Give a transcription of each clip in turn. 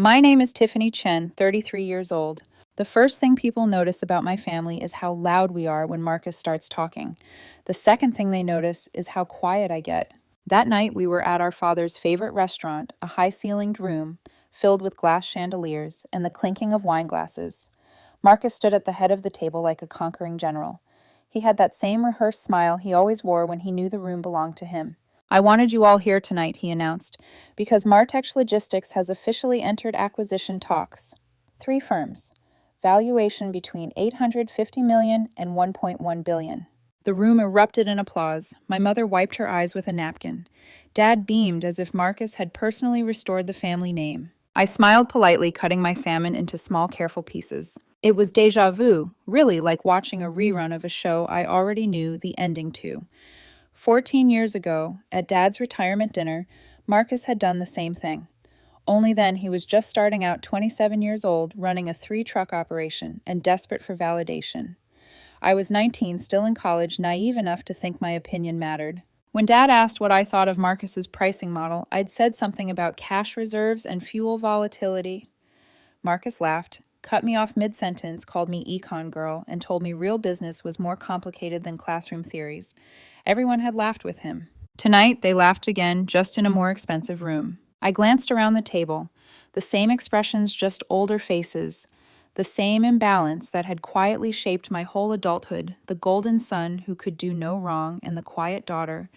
My name is Tiffany Chen, 33 years old. The first thing people notice about my family is how loud we are when Marcus starts talking. The second thing they notice is how quiet I get. That night, we were at our father's favorite restaurant, a high-ceilinged room filled with glass chandeliers and the clinking of wine glasses. Marcus stood at the head of the table like a conquering general. He had that same rehearsed smile he always wore when he knew the room belonged to him. I wanted you all here tonight, he announced, because Martex Logistics has officially entered acquisition talks. 3 firms. Valuation between $850 million and $1.1 billion. The room erupted in applause. My mother wiped her eyes with a napkin. Dad beamed as if Marcus had personally restored the family name. I smiled politely, cutting my salmon into small, careful pieces. It was déjà vu, really like watching a rerun of a show I already knew the ending to. 14 years ago, at Dad's retirement dinner, Marcus had done the same thing. Only then he was just starting out 27 years old, running a 3-truck operation and desperate for validation. I was 19, still in college, naive enough to think my opinion mattered. When Dad asked what I thought of Marcus's pricing model, I'd said something about cash reserves and fuel volatility. Marcus laughed, cut me off mid-sentence, called me Econ girl, and told me real business was more complicated than classroom theories. Everyone had laughed with him. Tonight, they laughed again, just in a more expensive room. I glanced around the table. The same expressions, just older faces. The same imbalance that had quietly shaped my whole adulthood, the golden son who could do no wrong, and the quiet daughter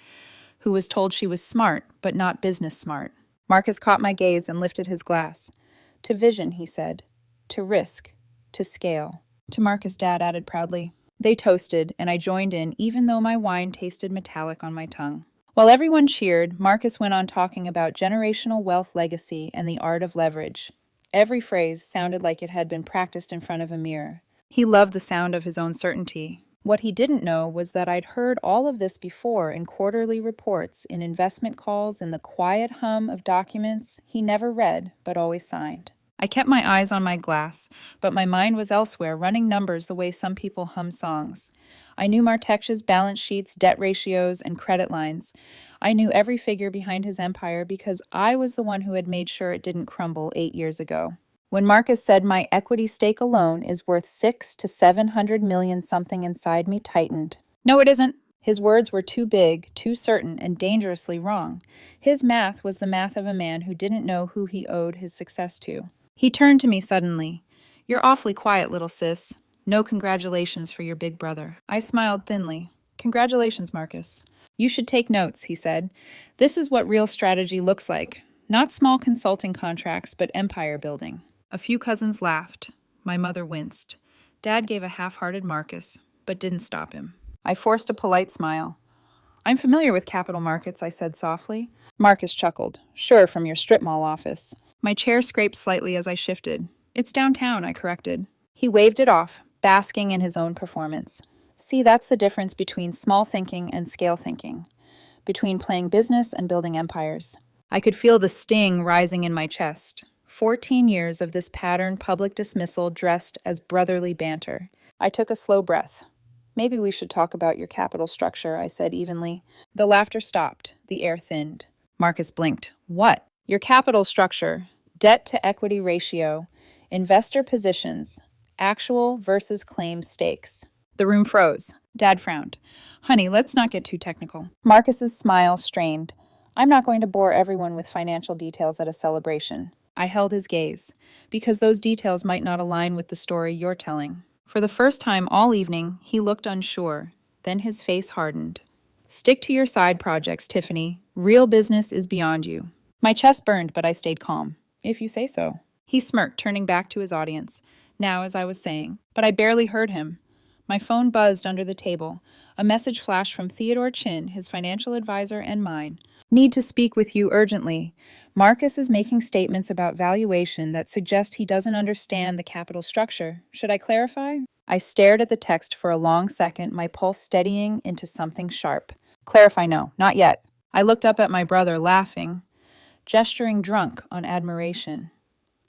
who was told she was smart, but not business smart. Marcus caught my gaze and lifted his glass. To vision, he said. To risk. To scale. To Marcus, Dad added proudly. They toasted, and I joined in, even though my wine tasted metallic on my tongue. While everyone cheered, Marcus went on talking about generational wealth legacy and the art of leverage. Every phrase sounded like it had been practiced in front of a mirror. He loved the sound of his own certainty. What he didn't know was that I'd heard all of this before in quarterly reports, in investment calls, in the quiet hum of documents he never read but always signed. I kept my eyes on my glass, but my mind was elsewhere, running numbers the way some people hum songs. I knew Martex's balance sheets, debt ratios, and credit lines. I knew every figure behind his empire because I was the one who had made sure it didn't crumble 8 years ago. When Marcus said my equity stake alone is worth 600 to 700 million, something inside me tightened. No, it isn't. His words were too big, too certain, and dangerously wrong. His math was the math of a man who didn't know who he owed his success to. He turned to me suddenly. You're awfully quiet, little sis. No congratulations for your big brother. I smiled thinly. Congratulations, Marcus. You should take notes, he said. This is what real strategy looks like. Not small consulting contracts, but empire building. A few cousins laughed. My mother winced. Dad gave a half-hearted Marcus, but didn't stop him. I forced a polite smile. I'm familiar with capital markets, I said softly. Marcus chuckled. Sure, from your strip mall office. My chair scraped slightly as I shifted. It's downtown, I corrected. He waved it off, basking in his own performance. See, that's the difference between small thinking and scale thinking, between playing business and building empires. I could feel the sting rising in my chest. 14 years of this patterned public dismissal dressed as brotherly banter. I took a slow breath. Maybe we should talk about your capital structure, I said evenly. The laughter stopped. The air thinned. Marcus blinked. What? Your capital structure, debt-to-equity ratio, investor positions, actual versus claimed stakes. The room froze. Dad frowned. Honey, let's not get too technical. Marcus's smile strained. I'm not going to bore everyone with financial details at a celebration. I held his gaze, because those details might not align with the story you're telling. For the first time all evening, he looked unsure. Then his face hardened. Stick to your side projects, Tiffany. Real business is beyond you. My chest burned, but I stayed calm. If you say so. He smirked, turning back to his audience. Now, as I was saying, but I barely heard him. My phone buzzed under the table. A message flashed from Theodore Chin, his financial advisor and mine. Need to speak with you urgently. Marcus is making statements about valuation that suggest he doesn't understand the capital structure. Should I clarify? I stared at the text for a long second, my pulse steadying into something sharp. Clarify, no, not yet. I looked up at my brother, laughing, gesturing drunk on admiration.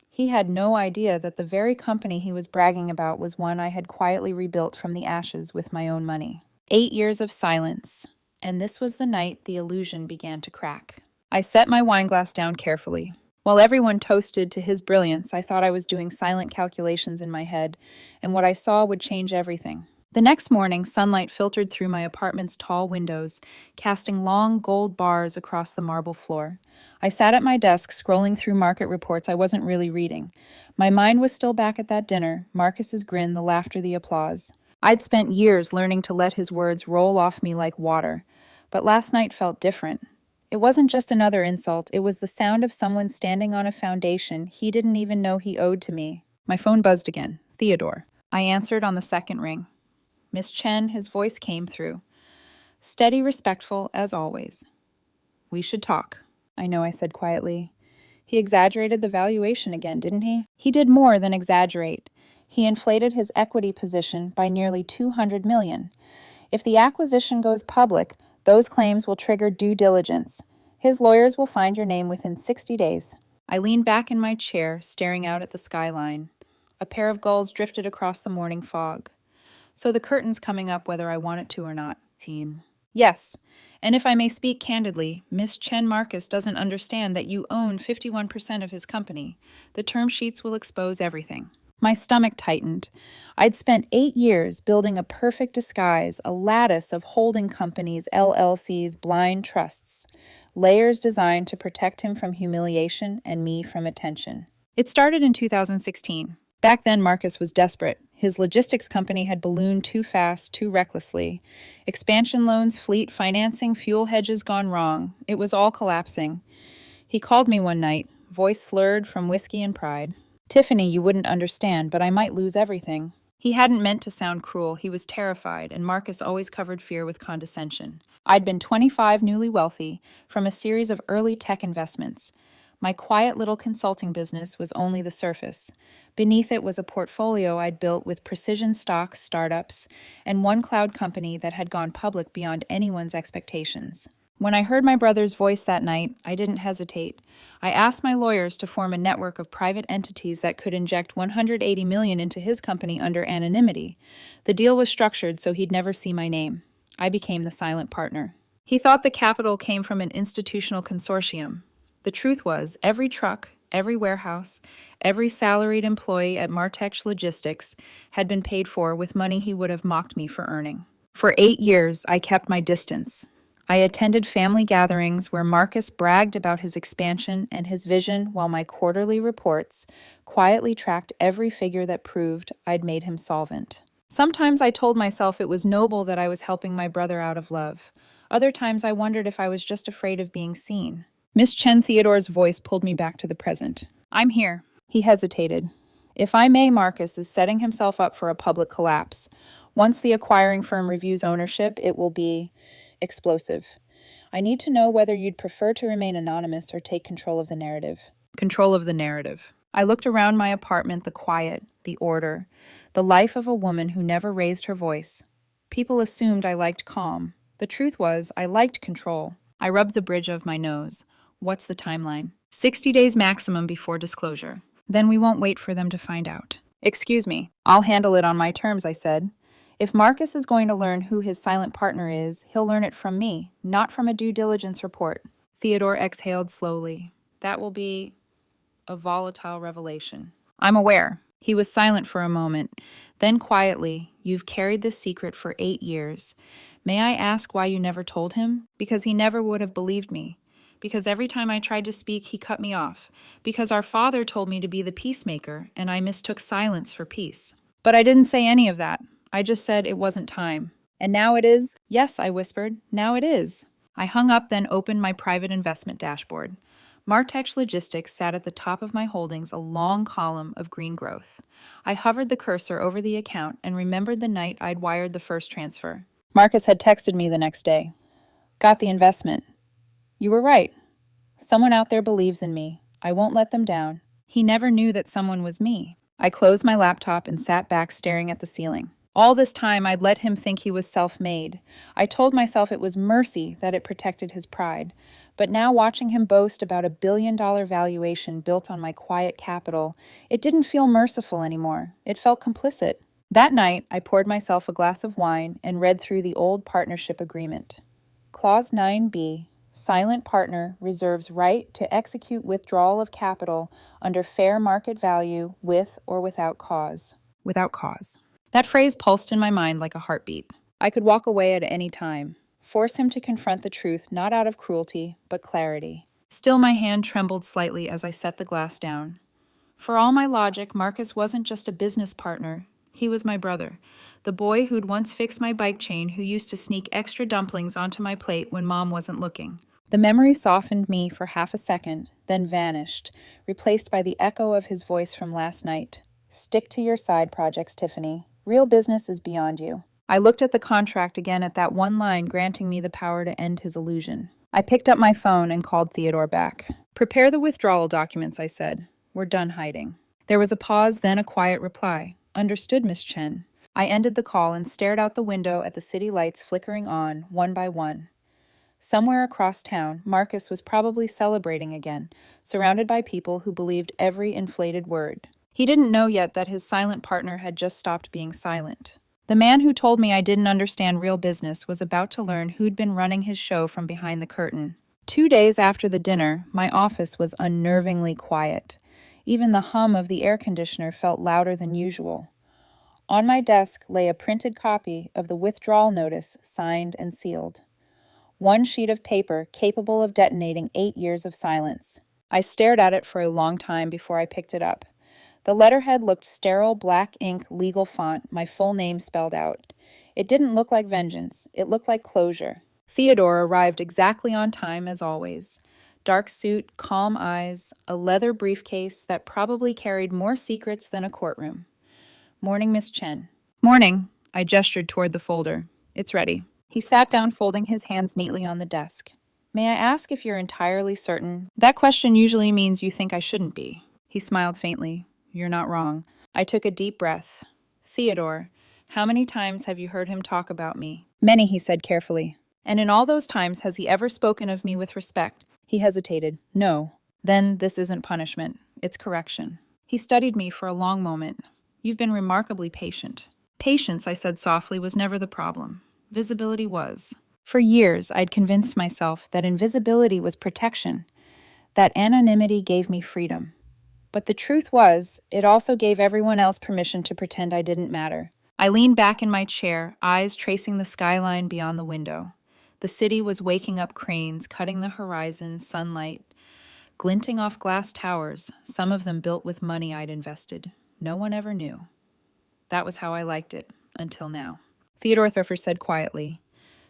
He had no idea that the very company he was bragging about was one I had quietly rebuilt from the ashes with my own money. 8 years of silence, and this was the night the illusion began to crack. I set my wineglass down carefully. While everyone toasted to his brilliance, I thought I was doing silent calculations in my head, and what I saw would change everything. The next morning, sunlight filtered through my apartment's tall windows, casting long gold bars across the marble floor. I sat at my desk, scrolling through market reports I wasn't really reading. My mind was still back at that dinner, Marcus's grin, the laughter, the applause. I'd spent years learning to let his words roll off me like water, but last night felt different. It wasn't just another insult, it was the sound of someone standing on a foundation he didn't even know he owed to me. My phone buzzed again. Theodore. I answered on the second ring. Miss Chen, his voice came through. Steady, respectful, as always. We should talk. I know, I said quietly. He exaggerated the valuation again, didn't he? He did more than exaggerate. He inflated his equity position by nearly $200 million. If the acquisition goes public, those claims will trigger due diligence. His lawyers will find your name within 60 days. I leaned back in my chair, staring out at the skyline. A pair of gulls drifted across the morning fog. So the curtain's coming up whether I want it to or not, team. Yes, and if I may speak candidly, Miss Chen Marcus doesn't understand that you own 51% of his company. The term sheets will expose everything. My stomach tightened. I'd spent 8 years building a perfect disguise, a lattice of holding companies, LLCs, blind trusts, layers designed to protect him from humiliation and me from attention. It started in 2016. Back then, Marcus was desperate. His logistics company had ballooned too fast, too recklessly. Expansion loans, fleet financing, fuel hedges gone wrong. It was all collapsing. He called me one night, voice slurred from whiskey and pride. Tiffany, you wouldn't understand, but I might lose everything. He hadn't meant to sound cruel. He was terrified, and Marcus always covered fear with condescension. I'd been 25, newly wealthy, from a series of early tech investments. My quiet little consulting business was only the surface. Beneath it was a portfolio I'd built with precision stocks, startups, and one cloud company that had gone public beyond anyone's expectations. When I heard my brother's voice that night, I didn't hesitate. I asked my lawyers to form a network of private entities that could inject $180 million into his company under anonymity. The deal was structured so he'd never see my name. I became the silent partner. He thought the capital came from an institutional consortium. The truth was, every truck, every warehouse, every salaried employee at Martech Logistics had been paid for with money he would have mocked me for earning. For 8 years, I kept my distance. I attended family gatherings where Marcus bragged about his expansion and his vision while my quarterly reports quietly tracked every figure that proved I'd made him solvent. Sometimes I told myself it was noble that I was helping my brother out of love. Other times I wondered if I was just afraid of being seen. Miss Chen Theodore's voice pulled me back to the present. I'm here. He hesitated. If I may, Marcus is setting himself up for a public collapse. Once the acquiring firm reviews ownership, it will be explosive. I need to know whether you'd prefer to remain anonymous or take control of the narrative. Control of the narrative. I looked around my apartment, the quiet, the order, the life of a woman who never raised her voice. People assumed I liked calm. The truth was, I liked control. I rubbed the bridge of my nose. What's the timeline? 60 days maximum before disclosure. Then we won't wait for them to find out. Excuse me. I'll handle it on my terms, I said. If Marcus is going to learn who his silent partner is, he'll learn it from me, not from a due diligence report. Theodore exhaled slowly. That will be a volatile revelation. I'm aware. He was silent for a moment. Then quietly, you've carried this secret for 8 years. May I ask why you never told him? Because he never would have believed me. Because every time I tried to speak, he cut me off. Because our father told me to be the peacemaker, and I mistook silence for peace. But I didn't say any of that. I just said it wasn't time. And now it is? Yes, I whispered. Now it is. I hung up, then opened my private investment dashboard. Martech Logistics sat at the top of my holdings, a long column of green growth. I hovered the cursor over the account and remembered the night I'd wired the first transfer. Marcus had texted me the next day. Got the investment. You were right. Someone out there believes in me. I won't let them down. He never knew that someone was me. I closed my laptop and sat back staring at the ceiling. All this time, I'd let him think he was self-made. I told myself it was mercy that it protected his pride. But now watching him boast about $1 billion valuation built on my quiet capital, it didn't feel merciful anymore. It felt complicit. That night, I poured myself a glass of wine and read through the old partnership agreement. Clause 9b. Silent partner reserves right to execute withdrawal of capital under fair market value with or without cause. Without cause. That phrase pulsed in my mind like a heartbeat. I could walk away at any time, force him to confront the truth not out of cruelty, but clarity. Still, my hand trembled slightly as I set the glass down. For all my logic, Marcus wasn't just a business partner. He was my brother, the boy who'd once fixed my bike chain, who used to sneak extra dumplings onto my plate when Mom wasn't looking. The memory softened me for half a second, then vanished, replaced by the echo of his voice from last night. Stick to your side projects, Tiffany. Real business is beyond you. I looked at the contract again at that one line granting me the power to end his illusion. I picked up my phone and called Theodore back. "Prepare the withdrawal documents," I said. "We're done hiding." There was a pause, then a quiet reply. "Understood, Miss Chen." I ended the call and stared out the window at the city lights flickering on, one by one. Somewhere across town, Marcus was probably celebrating again, surrounded by people who believed every inflated word. He didn't know yet that his silent partner had just stopped being silent. The man who told me I didn't understand real business was about to learn who'd been running his show from behind the curtain. 2 days after the dinner, my office was unnervingly quiet. Even the hum of the air conditioner felt louder than usual. On my desk lay a printed copy of the withdrawal notice, signed and sealed. One sheet of paper capable of detonating 8 years of silence. I stared at it for a long time before I picked it up. The letterhead looked sterile black ink legal font, my full name spelled out. It didn't look like vengeance. It looked like closure. Theodore arrived exactly on time as always. Dark suit, calm eyes, a leather briefcase that probably carried more secrets than a courtroom. "Morning, Miss Chen." "Morning." I gestured toward the folder. "It's ready." He sat down, folding his hands neatly on the desk. "May I ask if you're entirely certain?" "That question usually means you think I shouldn't be." He smiled faintly. "You're not wrong." I took a deep breath. "Theodore, how many times have you heard him talk about me?" "Many," he said carefully. "And in all those times, has he ever spoken of me with respect?" He hesitated. "No." "Then this isn't punishment. It's correction." He studied me for a long moment. "You've been remarkably patient." "Patience," I said softly, "was never the problem. Visibility was." For years, I'd convinced myself that invisibility was protection, that anonymity gave me freedom. But the truth was, it also gave everyone else permission to pretend I didn't matter. I leaned back in my chair, eyes tracing the skyline beyond the window. The city was waking up cranes, cutting the horizon, sunlight, glinting off glass towers, some of them built with money I'd invested. No one ever knew. That was how I liked it, until now. Theodore Thurfer said quietly,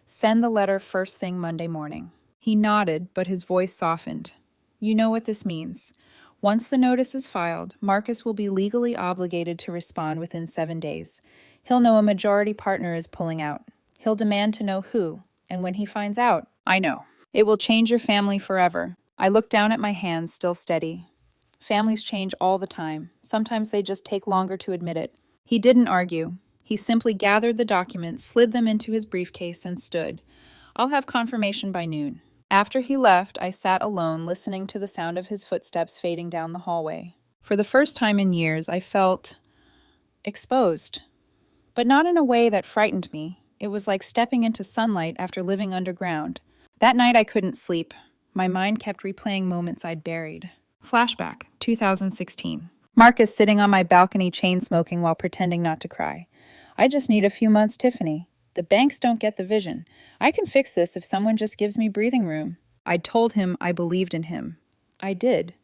"Send the letter first thing Monday morning." He nodded, but his voice softened. "You know what this means. Once the notice is filed, Marcus will be legally obligated to respond within 7 days. He'll know a majority partner is pulling out. He'll demand to know who, and when he finds out, I know. It will change your family forever." I looked down at my hands, still steady. Families change all the time. Sometimes they just take longer to admit it. He didn't argue. He simply gathered the documents, slid them into his briefcase, and stood. "I'll have confirmation by noon." After he left, I sat alone, listening to the sound of his footsteps fading down the hallway. For the first time in years, I felt exposed. But not in a way that frightened me. It was like stepping into sunlight after living underground. That night I couldn't sleep. My mind kept replaying moments I'd buried. Flashback, 2016. Marcus sitting on my balcony chain-smoking while pretending not to cry. "I just need a few months, Tiffany. The banks don't get the vision. I can fix this if someone just gives me breathing room." I'd told him I believed in him. I did.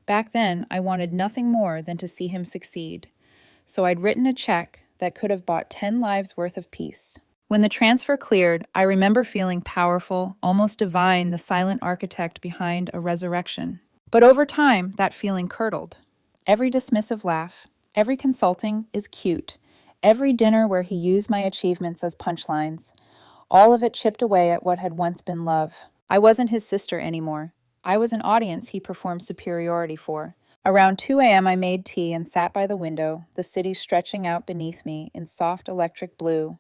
Back then, I wanted nothing more than to see him succeed. So I'd written a check that could have bought 10 lives worth of peace. When the transfer cleared, I remember feeling powerful, almost divine, the silent architect behind a resurrection. But over time, that feeling curdled. Every dismissive laugh, every consulting is cute. Every dinner where he used my achievements as punchlines, all of it chipped away at what had once been love. I wasn't his sister anymore. I was an audience he performed superiority for. Around 2 a.m. I made tea and sat by the window, the city stretching out beneath me in soft electric blue.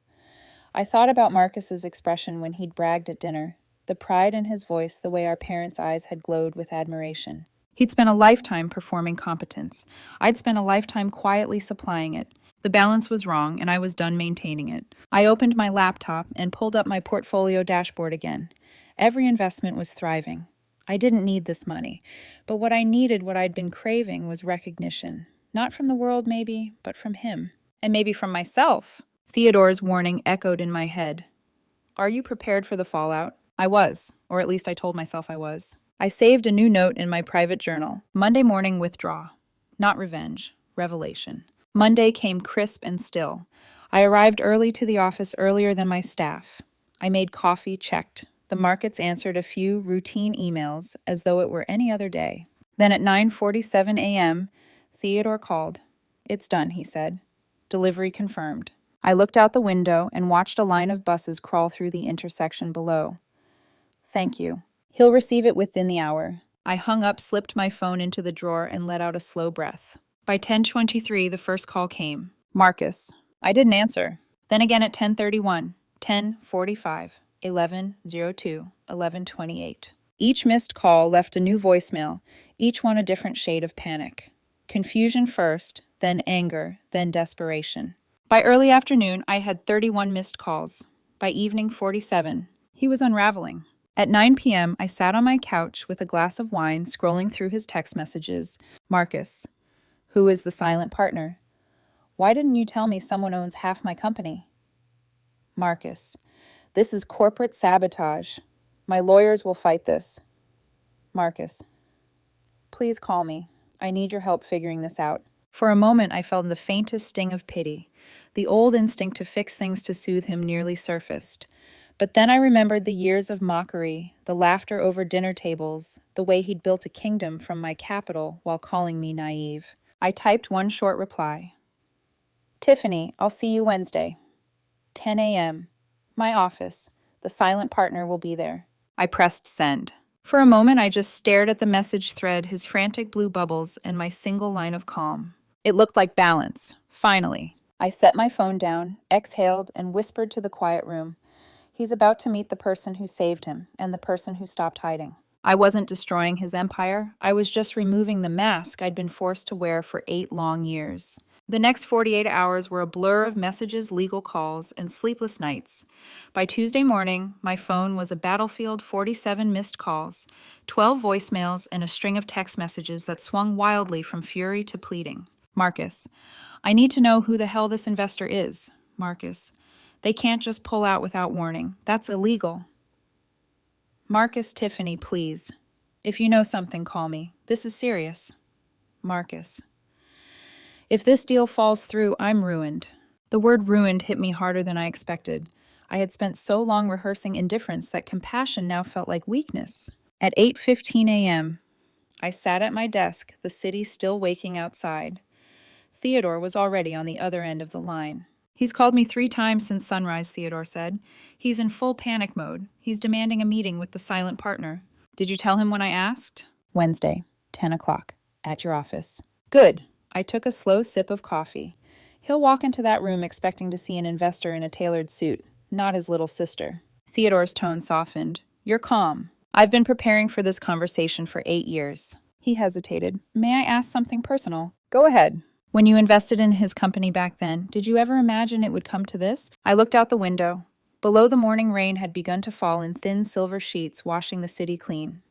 I thought about Marcus's expression when he'd bragged at dinner, the pride in his voice, the way our parents' eyes had glowed with admiration. He'd spent a lifetime performing competence. I'd spent a lifetime quietly supplying it. The balance was wrong, and I was done maintaining it. I opened my laptop and pulled up my portfolio dashboard again. Every investment was thriving. I didn't need this money, but what I needed, what I'd been craving, was recognition. Not from the world, maybe, but from him. And maybe from myself. Theodore's warning echoed in my head. Are you prepared for the fallout? I was, or at least I told myself I was. I saved a new note in my private journal. Monday morning withdraw. Not revenge, revelation. Monday came crisp and still. I arrived early to the office, earlier than my staff. I made coffee, checked. The markets answered a few routine emails as though it were any other day. Then at 9:47 a.m., Theodore called. It's done, he said. Delivery confirmed. I looked out the window and watched a line of buses crawl through the intersection below. Thank you. He'll receive it within the hour. I hung up, slipped my phone into the drawer, and let out a slow breath. By 10:23, the first call came. Marcus. I didn't answer. Then again at 10:31, 10:45, 11:02, 11:28. Each missed call left a new voicemail, each one a different shade of panic. Confusion first, then anger, then desperation. By early afternoon, I had 31 missed calls. By evening, 47. He was unraveling. At 9 p.m., I sat on my couch with a glass of wine, scrolling through his text messages. Marcus. Who is the silent partner? Why didn't you tell me someone owns half my company? Marcus. This is corporate sabotage. My lawyers will fight this. Marcus. Please call me. I need your help figuring this out. For a moment, I felt the faintest sting of pity. The old instinct to fix things to soothe him nearly surfaced. But then I remembered the years of mockery, the laughter over dinner tables, the way he'd built a kingdom from my capital while calling me naive. I typed one short reply. Tiffany, I'll see you Wednesday. 10 a.m. My office. The silent partner will be there. I pressed send. For a moment, I just stared at the message thread, his frantic blue bubbles, and my single line of calm. It looked like balance. Finally. I set my phone down, exhaled, and whispered to the quiet room. He's about to meet the person who saved him, and the person who stopped hiding. I wasn't destroying his empire. I was just removing the mask I'd been forced to wear for 8 long years. The next 48 hours were a blur of messages, legal calls, and sleepless nights. By Tuesday morning, my phone was a battlefield, 47 missed calls, 12 voicemails, and a string of text messages that swung wildly from fury to pleading. Marcus. I need to know who the hell this investor is. Marcus. They can't just pull out without warning. That's illegal. Marcus. Tiffany, please. If you know something, call me. This is serious. Marcus. If this deal falls through, I'm ruined. The word ruined hit me harder than I expected. I had spent so long rehearsing indifference that compassion now felt like weakness. At 8:15 a.m., I sat at my desk, the city still waking outside. Theodore was already on the other end of the line. He's called me 3 times since sunrise, Theodore said. He's in full panic mode. He's demanding a meeting with the silent partner. Did you tell him when I asked? Wednesday, 10 o'clock, at your office. Good. I took a slow sip of coffee. He'll walk into that room expecting to see an investor in a tailored suit, not his little sister. Theodore's tone softened. You're calm. I've been preparing for this conversation for 8 years. He hesitated. May I ask something personal? Go ahead. When you invested in his company back then, did you ever imagine it would come to this? I looked out the window. Below, the morning rain had begun to fall in thin silver sheets, washing the city clean.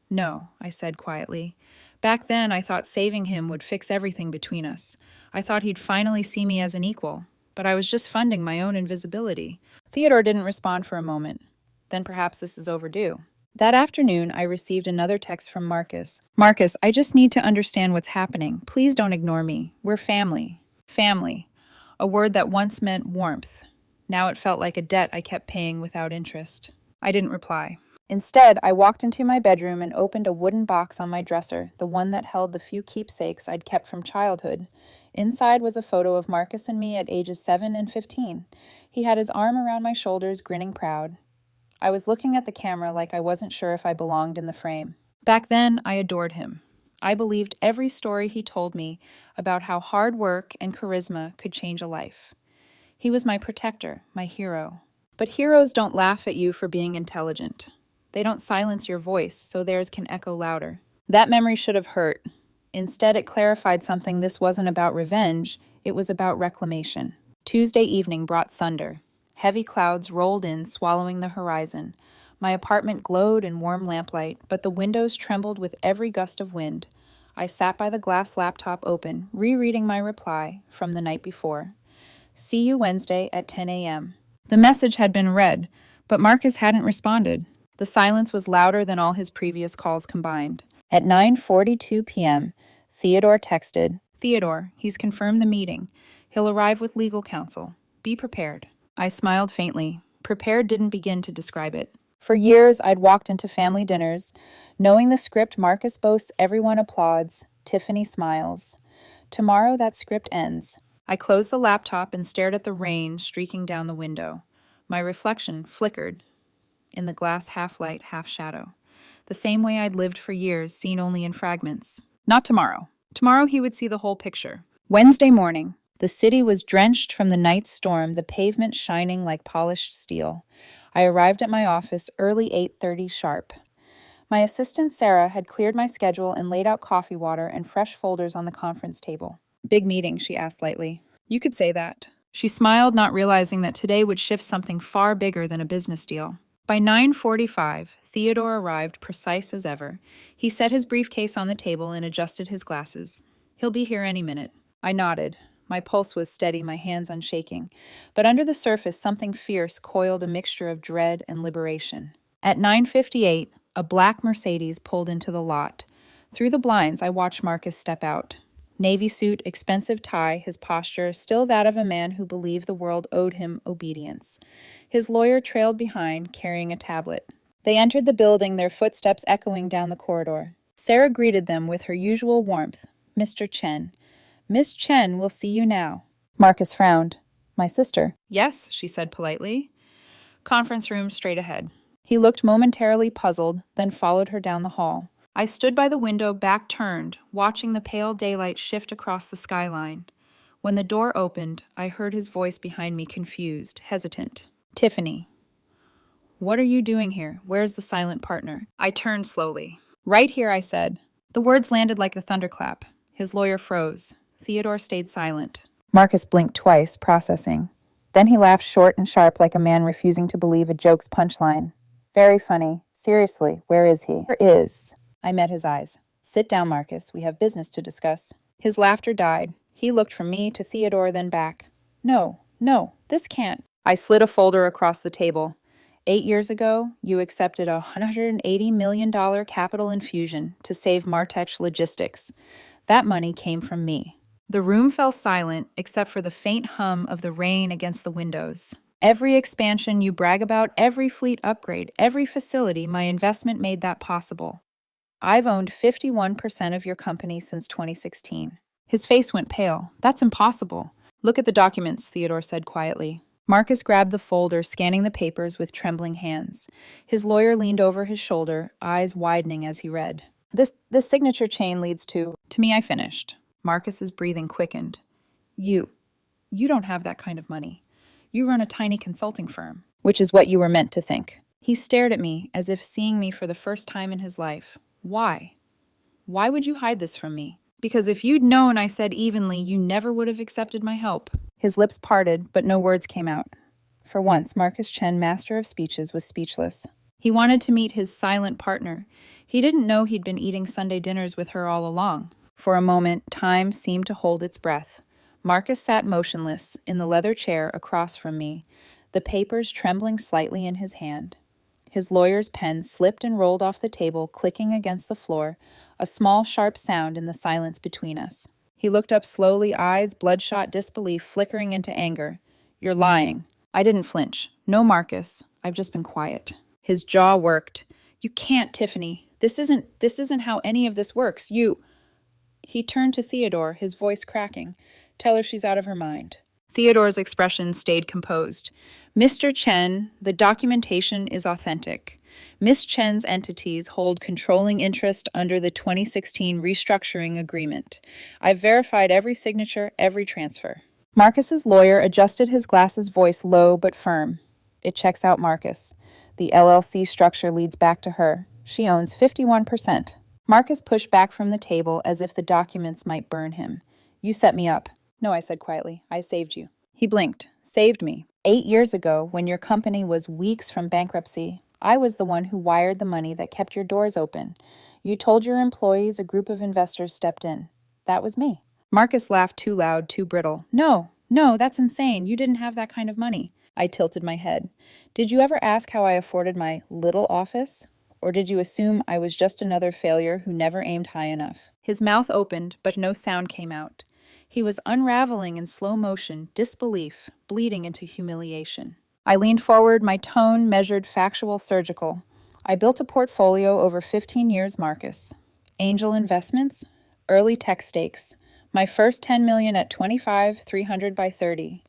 No, I said quietly. Back then, I thought saving him would fix everything between us. I thought he'd finally see me as an equal, but I was just funding my own invisibility. Theodore didn't respond for a moment. Then perhaps this is overdue. That afternoon, I received another text from Marcus. Marcus, I just need to understand what's happening. Please don't ignore me. We're family. Family. A word that once meant warmth. Now it felt like a debt I kept paying without interest. I didn't reply. Instead, I walked into my bedroom and opened a wooden box on my dresser, the one that held the few keepsakes I'd kept from childhood. Inside was a photo of Marcus and me at ages 7 and 15. He had his arm around my shoulders, grinning proud. I was looking at the camera like I wasn't sure if I belonged in the frame. Back then, I adored him. I believed every story he told me about how hard work and charisma could change a life. He was my protector, my hero. But heroes don't laugh at you for being intelligent. They don't silence your voice, so theirs can echo louder. That memory should have hurt. Instead, it clarified something. This wasn't about revenge, it was about reclamation. Tuesday evening brought thunder. Heavy clouds rolled in, swallowing the horizon. My apartment glowed in warm lamplight, but the windows trembled with every gust of wind. I sat by the glass laptop open, rereading my reply from the night before. See you Wednesday at 10 a.m. The message had been read, but Marcus hadn't responded. The silence was louder than all his previous calls combined. At 9:42 p.m., Theodore texted, "Theodore, he's confirmed the meeting. He'll arrive with legal counsel. Be prepared." I smiled faintly. Prepared didn't begin to describe it. For years, I'd walked into family dinners, knowing the script Marcus boasts, everyone applauds, Tiffany smiles. Tomorrow, that script ends. I closed the laptop and stared at the rain streaking down the window. My reflection flickered in the glass half-light, half-shadow. The same way I'd lived for years, seen only in fragments. Not tomorrow. Tomorrow he would see the whole picture. Wednesday morning. The city was drenched from the night's storm, the pavement shining like polished steel. I arrived at my office early 8:30 sharp. My assistant Sarah had cleared my schedule and laid out coffee water and fresh folders on the conference table. "Big meeting," she asked lightly. "You could say that." She smiled, not realizing that today would shift something far bigger than a business deal. By 9:45, Theodore arrived, precise as ever. He set his briefcase on the table and adjusted his glasses. "He'll be here any minute." I nodded. My pulse was steady, my hands unshaking. But under the surface, something fierce coiled, a mixture of dread and liberation. At 9:58, a black Mercedes pulled into the lot. Through the blinds, I watched Marcus step out. Navy suit, expensive tie, his posture still that of a man who believed the world owed him obedience. His lawyer trailed behind, carrying a tablet. They entered the building, their footsteps echoing down the corridor. Sarah greeted them with her usual warmth. "Mr. Chen." "Miss Chen will see you now." Marcus frowned. "My sister." "Yes," she said politely. "Conference room straight ahead." He looked momentarily puzzled, then followed her down the hall. I stood by the window, back turned, watching the pale daylight shift across the skyline. When the door opened, I heard his voice behind me, confused, hesitant. "Tiffany, what are you doing here? Where's the silent partner?" I turned slowly. "Right here," I said. The words landed like a thunderclap. His lawyer froze. Theodore stayed silent. Marcus blinked twice, processing. Then he laughed short and sharp like a man refusing to believe a joke's punchline. "Very funny. Seriously, where is he?" "Where is?" I met his eyes. "Sit down, Marcus. We have business to discuss." His laughter died. He looked from me to Theodore, then back. No, this can't." I slid a folder across the table. 8 years ago, you accepted a $180 million capital infusion to save Martech Logistics. That money came from me. The room fell silent, except for the faint hum of the rain against the windows. Every expansion you brag about, every fleet upgrade, every facility, my investment made that possible. I've owned 51% of your company since 2016. His face went pale. "That's impossible." "Look at the documents," Theodore said quietly. Marcus grabbed the folder, scanning the papers with trembling hands. His lawyer leaned over his shoulder, eyes widening as he read. This signature chain leads to me," I finished. Marcus's breathing quickened. You don't have that kind of money. You run a tiny consulting firm, which is what you were meant to think." He stared at me as if seeing me for the first time in his life. "Why? Why would you hide this from me?" "Because if you'd known," I said evenly, "you never would have accepted my help." His lips parted, but no words came out. For once, Marcus Chen, master of speeches, was speechless. He wanted to meet his silent partner. He didn't know he'd been eating Sunday dinners with her all along. For a moment, time seemed to hold its breath. Marcus sat motionless in the leather chair across from me, the papers trembling slightly in his hand. His lawyer's pen slipped and rolled off the table, clicking against the floor, a small, sharp sound in the silence between us. He looked up slowly, eyes bloodshot disbelief flickering into anger. "You're lying." I didn't flinch. "No, Marcus. I've just been quiet." His jaw worked. "You can't, Tiffany. This isn't how any of this works. He turned to Theodore, his voice cracking. "Tell her she's out of her mind." Theodore's expression stayed composed. "Mr. Chen, the documentation is authentic. Miss Chen's entities hold controlling interest under the 2016 restructuring agreement. I've verified every signature, every transfer." Marcus's lawyer adjusted his glasses, voice low but firm. "It checks out, Marcus. The LLC structure leads back to her. She owns 51%. Marcus pushed back from the table as if the documents might burn him. You set me up. No, I said quietly. I saved you. He blinked. Saved me. 8 years ago, when your company was weeks from bankruptcy, I was the one who wired the money that kept your doors open. You told your employees a group of investors stepped in. That was me. Marcus laughed too loud, too brittle. No, no, that's insane. You didn't have that kind of money. I tilted my head. Did you ever ask how I afforded my little office? Or did you assume I was just another failure who never aimed high enough? His mouth opened, but no sound came out. He was unraveling in slow motion, disbelief, bleeding into humiliation. I leaned forward, my tone measured, factual, surgical. I built a portfolio over 15 years, Marcus. Angel investments, early tech stakes. My first 10 million at 25, 300 by 30.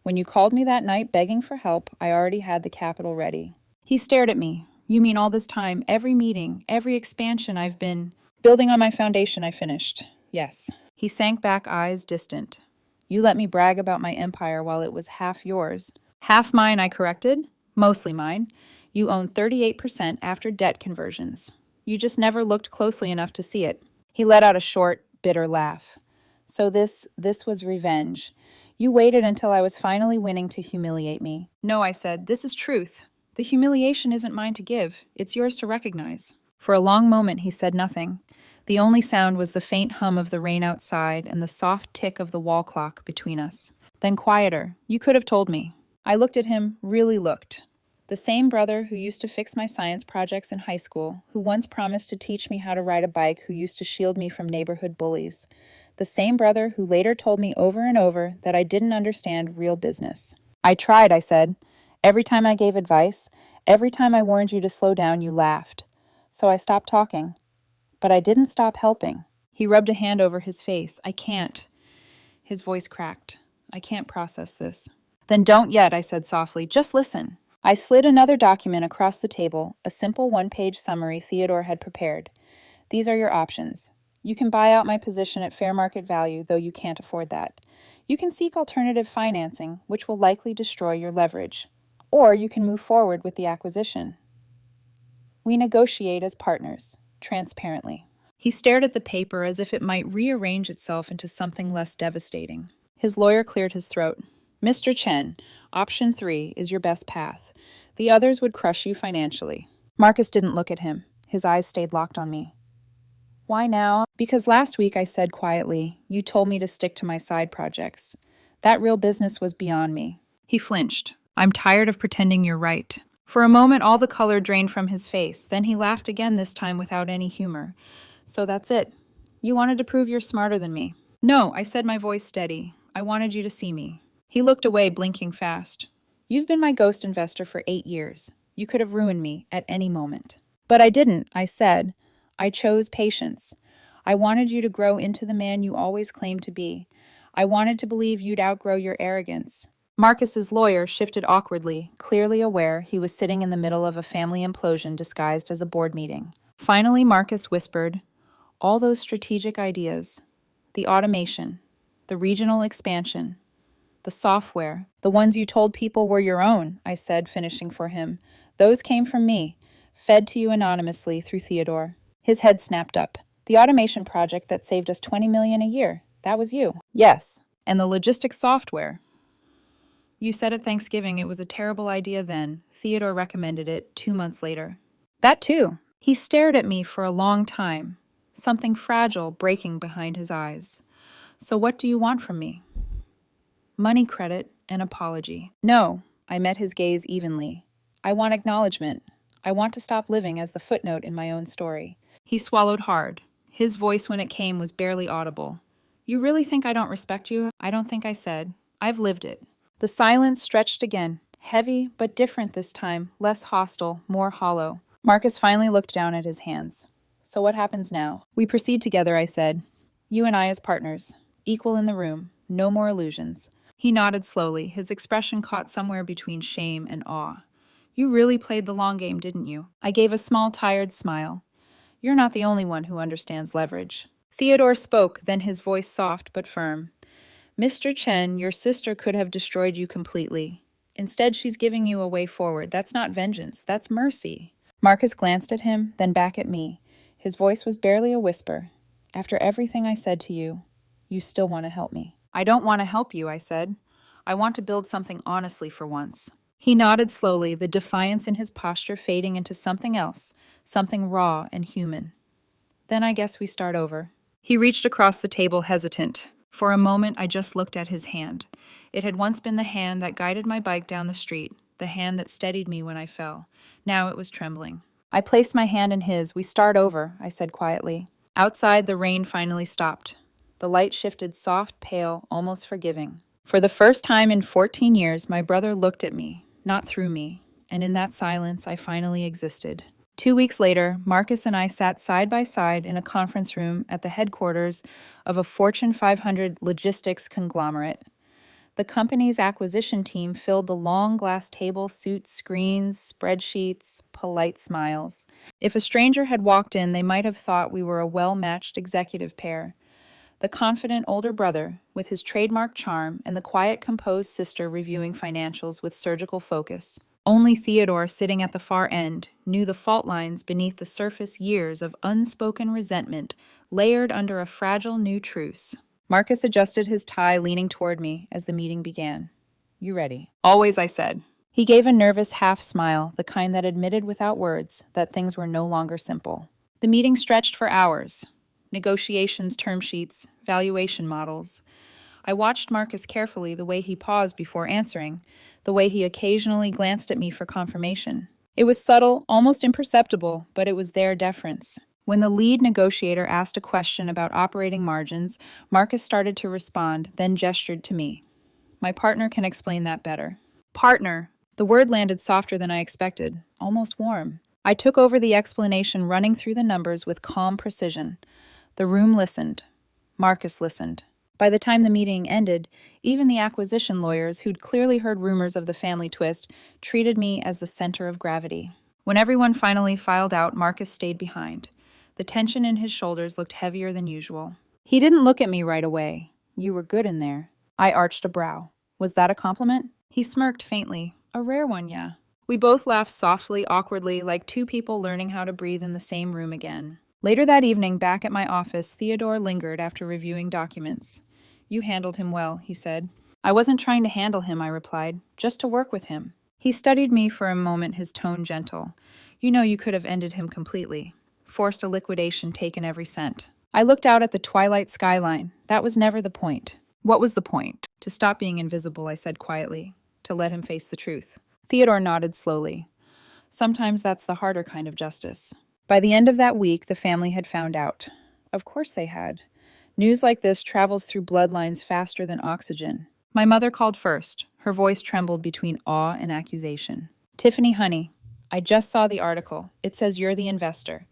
When you called me that night begging for help, I already had the capital ready. He stared at me. You mean all this time, every meeting, every expansion I've been building on my foundation, I finished. Yes. He sank back, eyes distant. You let me brag about my empire while it was half yours. Half mine, I corrected. Mostly mine. You own 38% after debt conversions. You just never looked closely enough to see it. He let out a short, bitter laugh. So this was revenge. You waited until I was finally winning to humiliate me. No, I said, this is truth. The humiliation isn't mine to give. It's yours to recognize. For a long moment, he said nothing. The only sound was the faint hum of the rain outside and the soft tick of the wall clock between us. Then quieter. You could have told me. I looked at him, really looked. The same brother who used to fix my science projects in high school, who once promised to teach me how to ride a bike, who used to shield me from neighborhood bullies. The same brother who later told me over and over that I didn't understand real business. I tried, I said. Every time I gave advice, every time I warned you to slow down, you laughed. So I stopped talking. But I didn't stop helping. He rubbed a hand over his face. I can't. His voice cracked. I can't process this. Then don't yet, I said softly. Just listen. I slid another document across the table, a simple one-page summary Theodore had prepared. These are your options. You can buy out my position at fair market value, though you can't afford that. You can seek alternative financing, which will likely destroy your leverage. Or you can move forward with the acquisition. We negotiate as partners, transparently. He stared at the paper as if it might rearrange itself into something less devastating. His lawyer cleared his throat. Mr. Chen, option 3 is your best path. The others would crush you financially. Marcus didn't look at him. His eyes stayed locked on me. Why now? Because last week I said quietly, you told me to stick to my side projects. That real business was beyond me. He flinched. I'm tired of pretending you're right. For a moment, all the color drained from his face. Then he laughed again, this time without any humor. So that's it. You wanted to prove you're smarter than me. No, I said, my voice steady. I wanted you to see me. He looked away, blinking fast. You've been my ghost investor for 8 years. You could have ruined me at any moment. But I didn't, I said. I chose patience. I wanted you to grow into the man you always claimed to be. I wanted to believe you'd outgrow your arrogance. Marcus's lawyer shifted awkwardly, clearly aware he was sitting in the middle of a family implosion disguised as a board meeting. Finally, Marcus whispered, all those strategic ideas, the automation, the regional expansion, the software, the ones you told people were your own, I said, finishing for him. Those came from me, fed to you anonymously through Theodore. His head snapped up. The automation project that saved us $20 million a year, that was you. Yes, and the logistics software. You said at Thanksgiving it was a terrible idea then. Theodore recommended it 2 months later. That too. He stared at me for a long time, something fragile breaking behind his eyes. So what do you want from me? Money credit, an apology. No, I met his gaze evenly. I want acknowledgement. I want to stop living as the footnote in my own story. He swallowed hard. His voice when it came was barely audible. You really think I don't respect you? I don't think I said. I've lived it. The silence stretched again, heavy but different this time, less hostile, more hollow. Marcus finally looked down at his hands. So what happens now? We proceed together, I said. You and I as partners, equal in the room, no more illusions. He nodded slowly, his expression caught somewhere between shame and awe. You really played the long game, didn't you? I gave a small, tired smile. You're not the only one who understands leverage. Theodore spoke, then his voice soft but firm. Mr. Chen, your sister could have destroyed you completely. Instead, she's giving you a way forward. That's not vengeance, that's mercy. Marcus glanced at him, then back at me. His voice was barely a whisper. "After everything I said to you, you still want to help me." "I don't want to help you," I said. "I want to build something honestly for once." He nodded slowly, the defiance in his posture fading into something else, something raw and human. "Then I guess we start over." He reached across the table, hesitant. For a moment, I just looked at his hand. It had once been the hand that guided my bike down the street, the hand that steadied me when I fell. Now it was trembling. I placed my hand in his. "We start over," I said quietly. Outside, the rain finally stopped. The light shifted soft, pale, almost forgiving. For the first time in 14 years, my brother looked at me, not through me, and in that silence, I finally existed. 2 weeks later, Marcus and I sat side by side in a conference room at the headquarters of a Fortune 500 logistics conglomerate. The company's acquisition team filled the long glass table, suits, screens, spreadsheets, polite smiles. If a stranger had walked in, they might have thought we were a well-matched executive pair. The confident older brother, with his trademark charm, and the quiet, composed sister reviewing financials with surgical focus. Only Theodore, sitting at the far end, knew the fault lines beneath the surface, years of unspoken resentment, layered under a fragile new truce. Marcus adjusted his tie, leaning toward me as the meeting began. "You ready?" "Always," I said. He gave a nervous half smile, the kind that admitted without words that things were no longer simple. The meeting stretched for hours. Negotiations, term sheets, valuation models. I watched Marcus carefully, the way he paused before answering, the way he occasionally glanced at me for confirmation. It was subtle, almost imperceptible, but it was their deference. When the lead negotiator asked a question about operating margins, Marcus started to respond, then gestured to me. "My partner can explain that better." "Partner." The word landed softer than I expected, almost warm. I took over the explanation, running through the numbers with calm precision. The room listened. Marcus listened. By the time the meeting ended, even the acquisition lawyers, who'd clearly heard rumors of the family twist, treated me as the center of gravity. When everyone finally filed out, Marcus stayed behind. The tension in his shoulders looked heavier than usual. He didn't look at me right away. "You were good in there." I arched a brow. Was that a compliment? He smirked faintly. "A rare one, yeah." We both laughed softly, awkwardly, like two people learning how to breathe in the same room again. Later that evening, back at my office, Theodore lingered after reviewing documents. "You handled him well," he said. "I wasn't trying to handle him," I replied, "just to work with him." He studied me for a moment, his tone gentle. "You know you could have ended him completely. Forced a liquidation, taken every cent." I looked out at the twilight skyline. That was never the point. What was the point? "To stop being invisible," I said quietly. "To let him face the truth." Theodore nodded slowly. "Sometimes that's the harder kind of justice." By the end of that week, the family had found out. Of course they had. News like this travels through bloodlines faster than oxygen. My mother called first. Her voice trembled between awe and accusation. "Tiffany, honey, I just saw the article. It says you're the investor,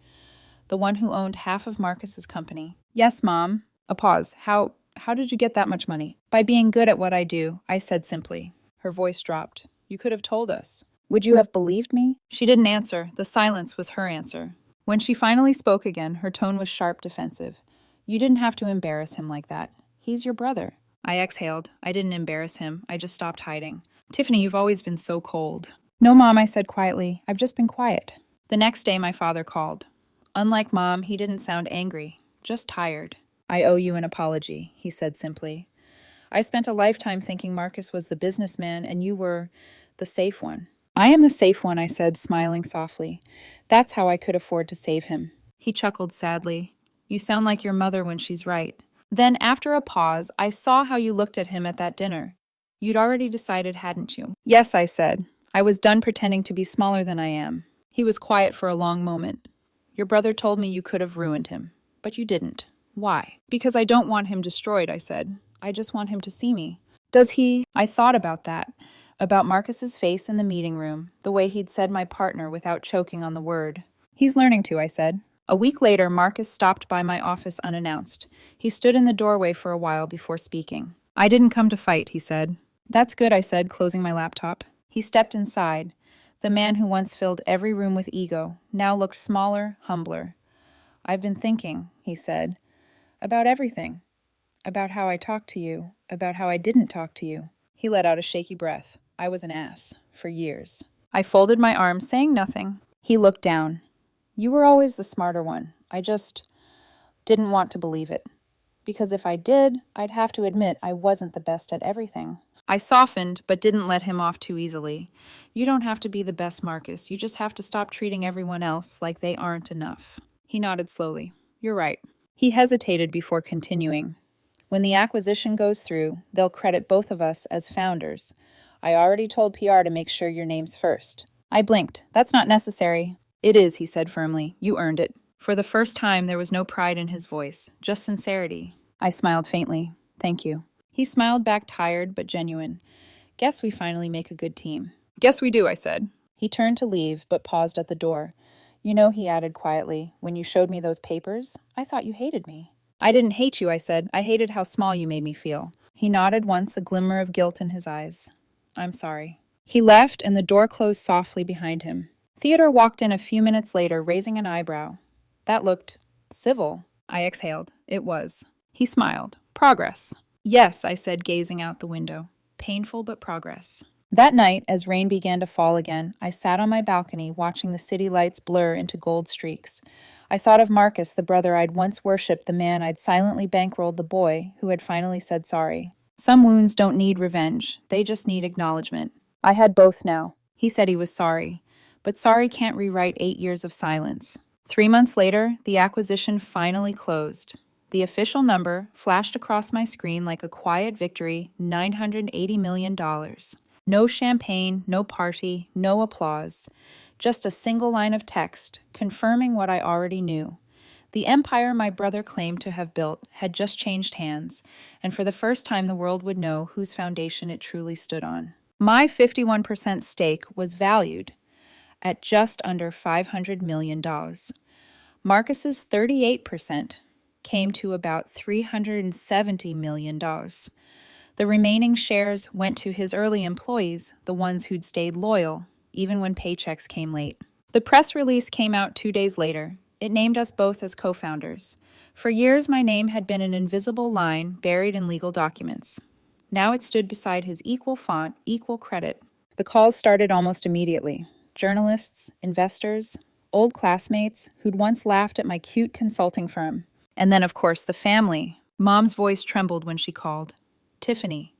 the one who owned half of Marcus's company." "Yes, Mom." A pause. How did you get that much money?" "By being good at what I do," I said simply. Her voice dropped. "You could have told us. Would you have believed me?" She didn't answer. The silence was her answer. When she finally spoke again, her tone was sharp, defensive. "You didn't have to embarrass him like that. He's your brother." I exhaled. I didn't embarrass him. I just stopped hiding. "Tiffany, you've always been so cold." "No, Mom," I said quietly. "I've just been quiet." The next day, my father called. Unlike Mom, he didn't sound angry, just tired. "I owe you an apology," he said simply. "I spent a lifetime thinking Marcus was the businessman and you were the safe one." "I am the safe one," I said, smiling softly. "That's how I could afford to save him." He chuckled sadly. "You sound like your mother when she's right." Then, after a pause, I saw how you looked at him at that dinner. You'd already decided, hadn't you? "Yes," I said. I was done pretending to be smaller than I am. He was quiet for a long moment. "Your brother told me you could have ruined him, but you didn't. Why?" "Because I don't want him destroyed," I said. "I just want him to see me." "Does he?" I thought about that. About Marcus's face in the meeting room, the way he'd said my partner without choking on the word. "He's learning to," I said. A week later, Marcus stopped by my office unannounced. He stood in the doorway for a while before speaking. "I didn't come to fight," he said. "That's good," I said, closing my laptop. He stepped inside. The man who once filled every room with ego now looked smaller, humbler. "I've been thinking," he said, "about everything. About how I talked to you, about how I didn't talk to you." He let out a shaky breath. I was an ass, for years. I folded my arms, saying nothing. He looked down. "You were always the smarter one. I just didn't want to believe it. Because if I did, I'd have to admit I wasn't the best at everything. I softened, but didn't let him off too easily. You don't have to be the best, Marcus. You just have to stop treating everyone else like they aren't enough. He nodded slowly. You're right. He hesitated before continuing. When the acquisition goes through, they'll credit both of us as founders. I already told PR to make sure your name's first. I blinked. That's not necessary. It is, he said firmly. You earned it. For the first time, there was no pride in his voice, just sincerity. I smiled faintly. Thank you. He smiled back, tired but genuine. Guess we finally make a good team. Guess we do, I said. He turned to leave, but paused at the door. You know, he added quietly, when you showed me those papers, I thought you hated me. I didn't hate you, I said. I hated how small you made me feel. He nodded once, a glimmer of guilt in his eyes. I'm sorry. He left, and the door closed softly behind him. Theodore walked in a few minutes later, raising an eyebrow. That looked civil. I exhaled. It was. He smiled. Progress. Yes, I said, gazing out the window. Painful, but progress. That night, as rain began to fall again, I sat on my balcony watching the city lights blur into gold streaks. I thought of Marcus, the brother I'd once worshipped, the man I'd silently bankrolled, the boy who had finally said sorry. Some wounds don't need revenge. They just need acknowledgement. I had both now. He said he was sorry. But sorry can't rewrite 8 years of silence. 3 months later, the acquisition finally closed. The official number flashed across my screen like a quiet victory, $980 million. No champagne, no party, no applause. Just a single line of text, confirming what I already knew. The empire my brother claimed to have built had just changed hands, and for the first time the world would know whose foundation it truly stood on. My 51% stake was valued at just under $500 million. Marcus's 38% came to about $370 million. The remaining shares went to his early employees, the ones who'd stayed loyal, even when paychecks came late. The press release came out 2 days later. It named us both as co-founders. For years, my name had been an invisible line buried in legal documents. Now it stood beside his equal font, equal credit. The calls started almost immediately. Journalists, investors, old classmates who'd once laughed at my cute consulting firm. And then, of course, the family. Mom's voice trembled when she called. Tiffany.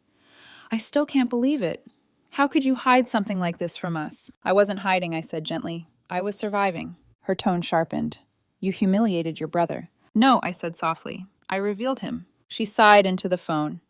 I still can't believe it. How could you hide something like this from us? I wasn't hiding, I said gently. I was surviving. Her tone sharpened. You humiliated your brother. No, I said softly. I revealed him. She sighed into the phone.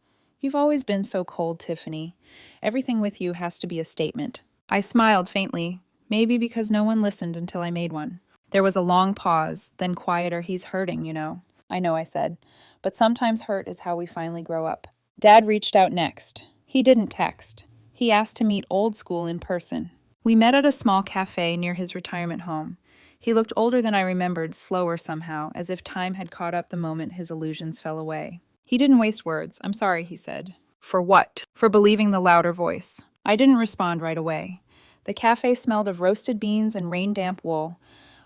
You've always been so cold, Tiffany. Everything with you has to be a statement. I smiled faintly, maybe because no one listened until I made one. There was a long pause, then quieter. He's hurting, you know. I know, I said. But sometimes hurt is how we finally grow up. Dad reached out next. He didn't text. He asked to meet old school in person. We met at a small cafe near his retirement home. He looked older than I remembered, slower somehow, as if time had caught up the moment his illusions fell away. He didn't waste words. I'm sorry, he said. For what? For believing the louder voice. I didn't respond right away. The cafe smelled of roasted beans and rain-damp wool.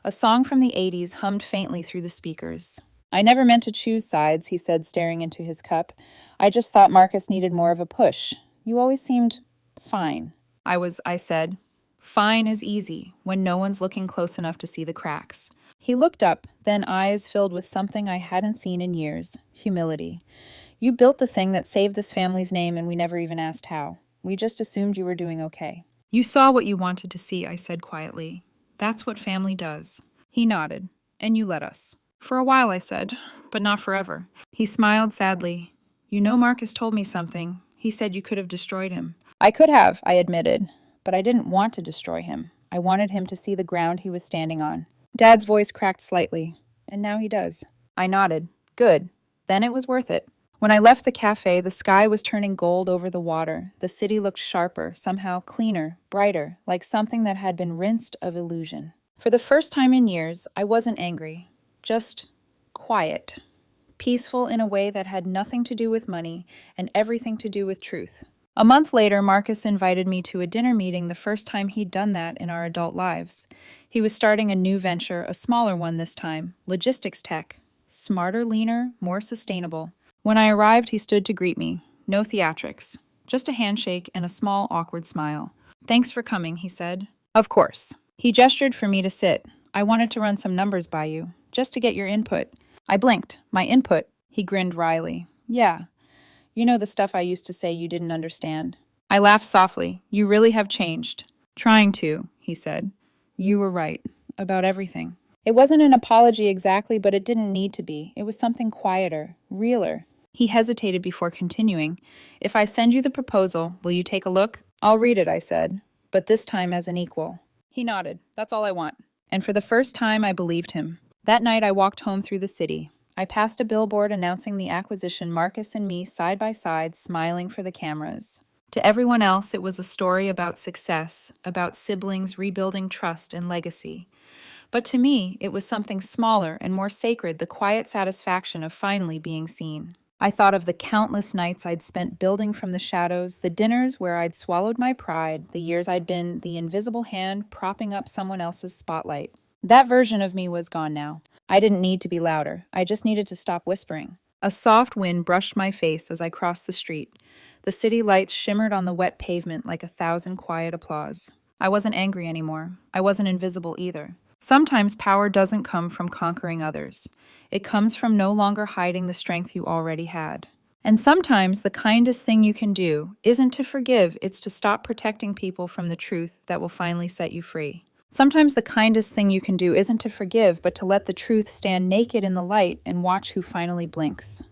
A song from the 80s hummed faintly through the speakers. I never meant to choose sides, he said, staring into his cup. I just thought Marcus needed more of a push. You always seemed fine. I said. Fine is easy, when no one's looking close enough to see the cracks. He looked up, then eyes filled with something I hadn't seen in years. Humility. You built the thing that saved this family's name, and we never even asked how. We just assumed you were doing okay. You saw what you wanted to see, I said quietly. That's what family does. He nodded. And you let us. For a while, I said, but not forever. He smiled sadly. You know, Marcus told me something. He said you could have destroyed him. I could have, I admitted, but I didn't want to destroy him. I wanted him to see the ground he was standing on. Dad's voice cracked slightly, and now he does. I nodded. Good. Then it was worth it. When I left the cafe, the sky was turning gold over the water. The city looked sharper, somehow cleaner, brighter, like something that had been rinsed of illusion. For the first time in years, I wasn't angry. Just quiet. Peaceful in a way that had nothing to do with money and everything to do with truth. A month later, Marcus invited me to a dinner meeting, the first time he'd done that in our adult lives. He was starting a new venture, a smaller one this time, logistics tech. Smarter, leaner, more sustainable. When I arrived, he stood to greet me. No theatrics. Just a handshake and a small, awkward smile. Thanks for coming, he said. Of course. He gestured for me to sit. I wanted to run some numbers by you. just to get your input. I blinked. My input. He grinned wryly. Yeah. You know the stuff I used to say you didn't understand. I laughed softly. You really have changed. Trying to, he said. You were right. About everything. It wasn't an apology exactly, but it didn't need to be. It was something quieter, realer. He hesitated before continuing. If I send you the proposal, will you take a look? I'll read it, I said, but this time as an equal. He nodded. That's all I want. And for the first time, I believed him. That night, I walked home through the city. I passed a billboard announcing the acquisition, Marcus and me side by side, smiling for the cameras. To everyone else, it was a story about success, about siblings rebuilding trust and legacy. But to me, it was something smaller and more sacred, the quiet satisfaction of finally being seen. I thought of the countless nights I'd spent building from the shadows, the dinners where I'd swallowed my pride, the years I'd been the invisible hand propping up someone else's spotlight. That version of me was gone now. I didn't need to be louder. I just needed to stop whispering. A soft wind brushed my face as I crossed the street. The city lights shimmered on the wet pavement like 1,000 quiet applause. I wasn't angry anymore. I wasn't invisible either. Sometimes power doesn't come from conquering others. It comes from no longer hiding the strength you already had. And sometimes the kindest thing you can do isn't to forgive, it's to stop protecting people from the truth that will finally set you free. Sometimes the kindest thing you can do isn't to forgive, but to let the truth stand naked in the light and watch who finally blinks.